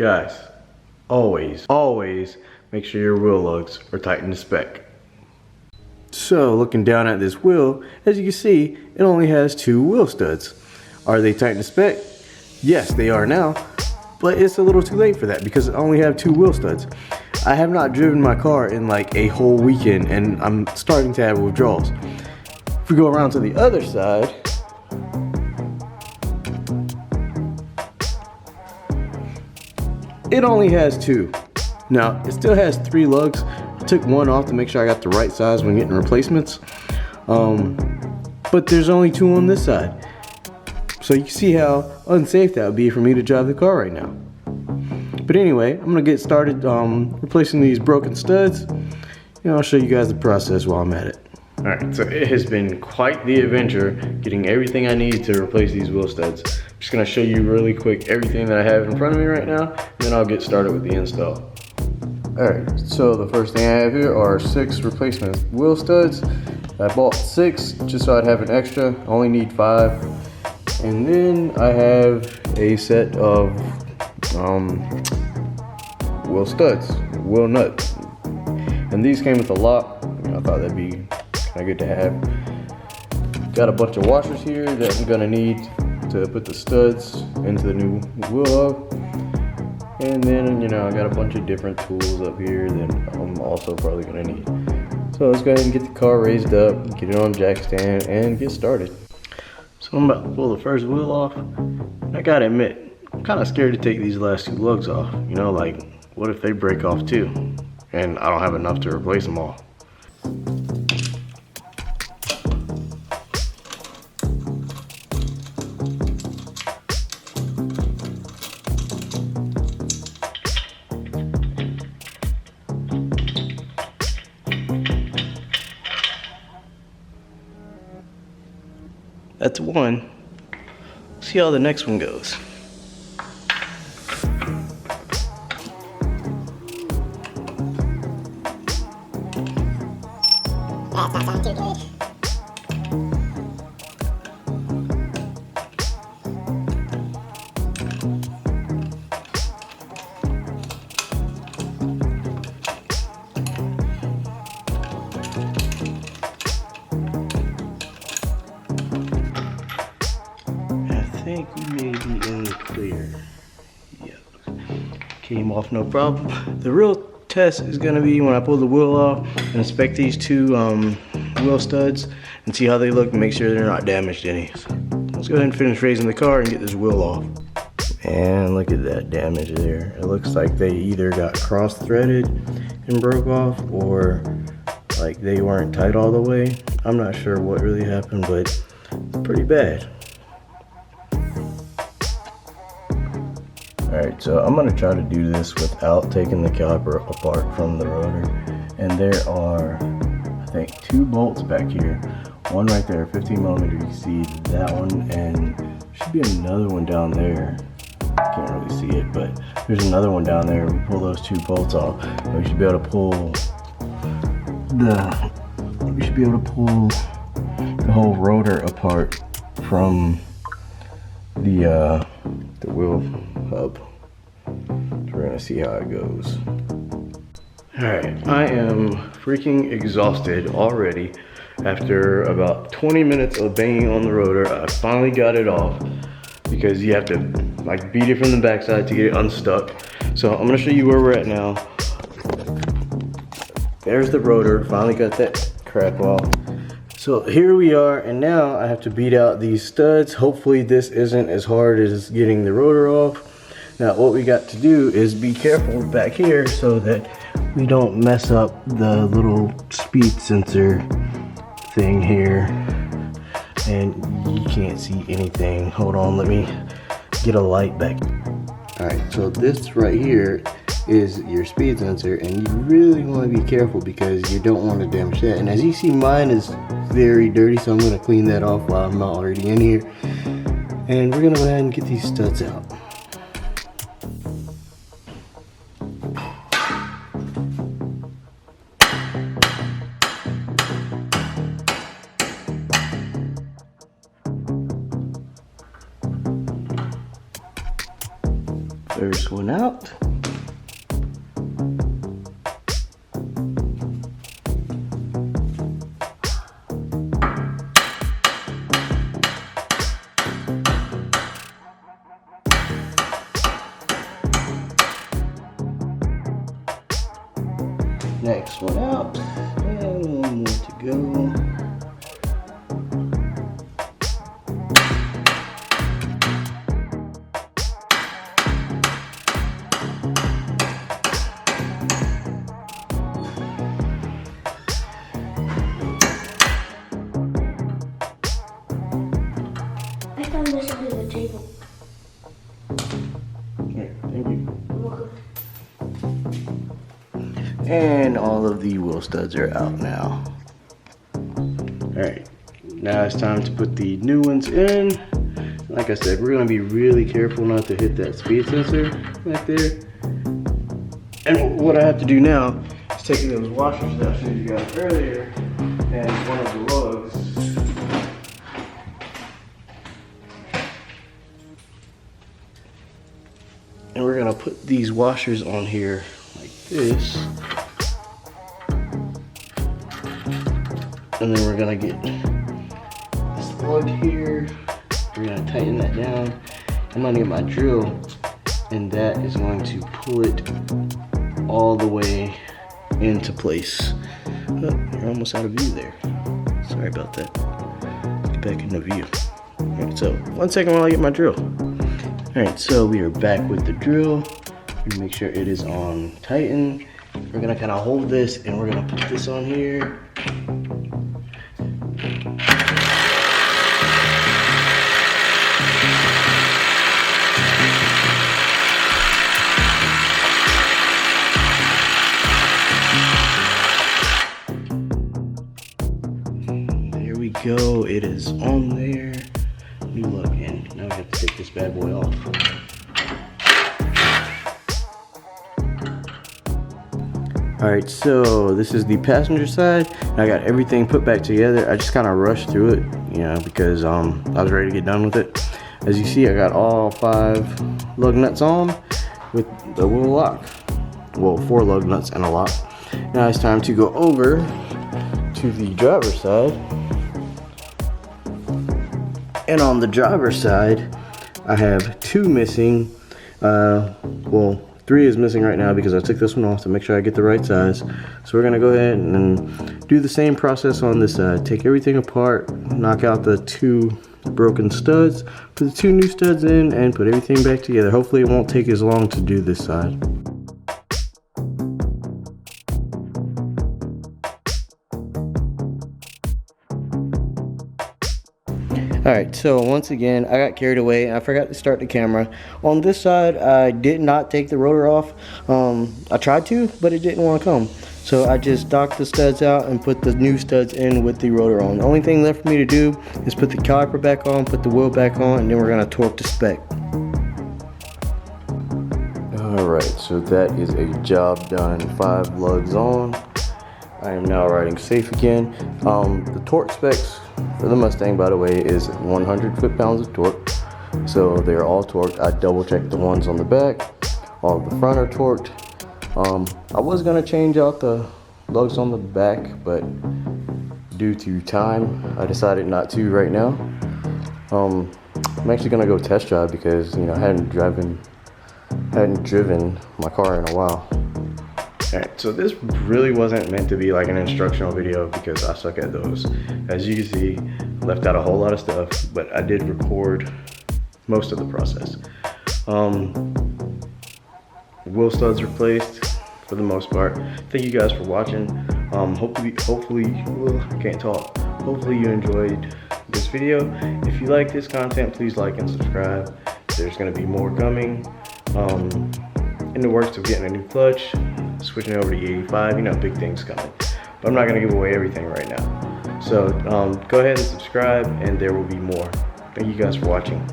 Guys, always make sure your wheel lugs are tightened to spec. So looking down at this wheel, as you can see, it only has 2 wheel studs. Are they tightened to spec? Yes, they are now, but it's a little too late for that because I only have 2 wheel studs. I have not driven my car in like a whole weekend and I'm starting to have withdrawals. If we go around to the other side, it only has 2. Now, it still has 3 lugs. I took one off to make sure I got the right size when getting replacements. But there's only 2 on this side. So you can see how unsafe that would be for me to drive the car right now. But anyway, I'm gonna get started replacing these broken studs. And I'll show you guys the process while I'm at it. Alright, so it has been quite the adventure getting everything I need to replace these wheel studs. I'm just gonna show you really quick everything that I have in front of me right now, and then I'll get started with the install. Alright, so the first thing I have here are 6 replacement wheel studs. I bought 6 just so I'd have an extra. I only need 5. And then I have a set of wheel studs, wheel nuts. And these came with a lock. I thought that'd be kind of good to have. Got a bunch of washers here that I'm gonna need to put the studs into the new wheel hub. And then, I got a bunch of different tools up here that I'm also probably gonna need. So let's go ahead and get the car raised up, get it on jack stand, and get started. So I'm about to pull the first wheel off. I gotta admit, I'm kind of scared to take these last 2 lugs off. Like, what if they break off too? And I don't have enough to replace them all. That's one. See how the next one goes. That's not sounding too good. I think we may be in the clear. Yep. Came off no problem. The real test is gonna be when I pull the wheel off and inspect these 2 wheel studs and see how they look and make sure they're not damaged any. So let's go ahead and finish raising the car and get this wheel off. And look at that damage there. It looks like they either got cross-threaded and broke off, or like they weren't tight all the way. I'm not sure what really happened, but it's pretty bad. Alright, so I'm going to try to do this without taking the caliper apart from the rotor. And there are, I think, 2 bolts back here. One right there, 15 millimeter, you can see that one, and there should be another one down there. Can't really see it, but there's another one down there. We pull those 2 bolts off, and we should be able to pull the whole rotor apart from the wheel hub. So we're gonna see how it goes. Alright, I am freaking exhausted already. After about 20 minutes of banging on the rotor, I finally got it off, because you have to like beat it from the backside to get it unstuck. So I'm gonna show you where we're at now. There's the rotor, finally got that crap off. So here we are, and now I have to beat out these studs. Hopefully this isn't as hard as getting the rotor off. Now what we got to do is be careful back here so that we don't mess up the little speed sensor thing here. And you can't see anything. Hold on, let me get a light back. Alright, so this right here is your speed sensor, and you really want to be careful because you don't want to damage that. And as you see, mine is very dirty, so I'm going to clean that off while I'm already in here. And we're going to go ahead and get these studs out. There's this one out. Next one out, and one more to go. I found this under the table. Okay, thank you. You're welcome. And all of the wheel studs are out now. Alright, now it's time to put the new ones in. Like I said, we're going to be really careful not to hit that speed sensor right there. And what I have to do now is take those washers that I showed you guys earlier and one of the lugs. And we're going to put these washers on here like this. And then we're gonna get this lug here. We're gonna tighten that down. I'm gonna get my drill, and that is going to pull it all the way into place. Oh, you're almost out of view there. Sorry about that. Get back into view. Alright, so 1 second while I get my drill. Alright, so we are back with the drill. We make sure it is on tighten. We're gonna kind of hold this, and we're gonna put this on here. Go, it is on there. New lug in. Now we have to take this bad boy off. Alright, so this is the passenger side. I got everything put back together. I just kind of rushed through it, you know, because I was ready to get done with it. As you see, I got all 5 lug nuts on with the wheel lock. Well, 4 lug nuts and a lock. Now it's time to go over to the driver's side. And on the driver's side, I have 2 missing. Well, 3 is missing right now because I took this one off to make sure I get the right size. So we're gonna go ahead and do the same process on this side. Take everything apart, knock out the 2 broken studs, put the 2 new studs in, and put everything back together. Hopefully it won't take as long to do this side. Alright, so once again, I got carried away and I forgot to start the camera. On this side, I did not take the rotor off. I tried to, but it didn't want to come. So I just docked the studs out and put the new studs in with the rotor on. The only thing left for me to do is put the caliper back on, put the wheel back on, and then we're going to torque the Spec. Alright, so that is a job done. 5 lugs on. I am now riding safe again. The torque specs for the Mustang, by the way, is 100 foot-pounds of torque. So they're all torqued. I double checked the ones on the back. All of the front are torqued. I was gonna change out the lugs on the back, but due to time, I decided not to right now. I'm actually gonna go test drive because, you know, I hadn't driven my car in a while. Alright, so this really wasn't meant to be like an instructional video because I suck at those. As you can see, left out a whole lot of stuff, but I did record most of the process. Wheel studs replaced for the most part. Thank you guys for watching. Hopefully, I can't talk. Hopefully you enjoyed this video. If you like this content, please like and subscribe. There's gonna be more coming. In the works of getting a new clutch, switching over to E85, you know, big things coming. But I'm not gonna give away everything right now. So go ahead and subscribe and there will be more. Thank you guys for watching.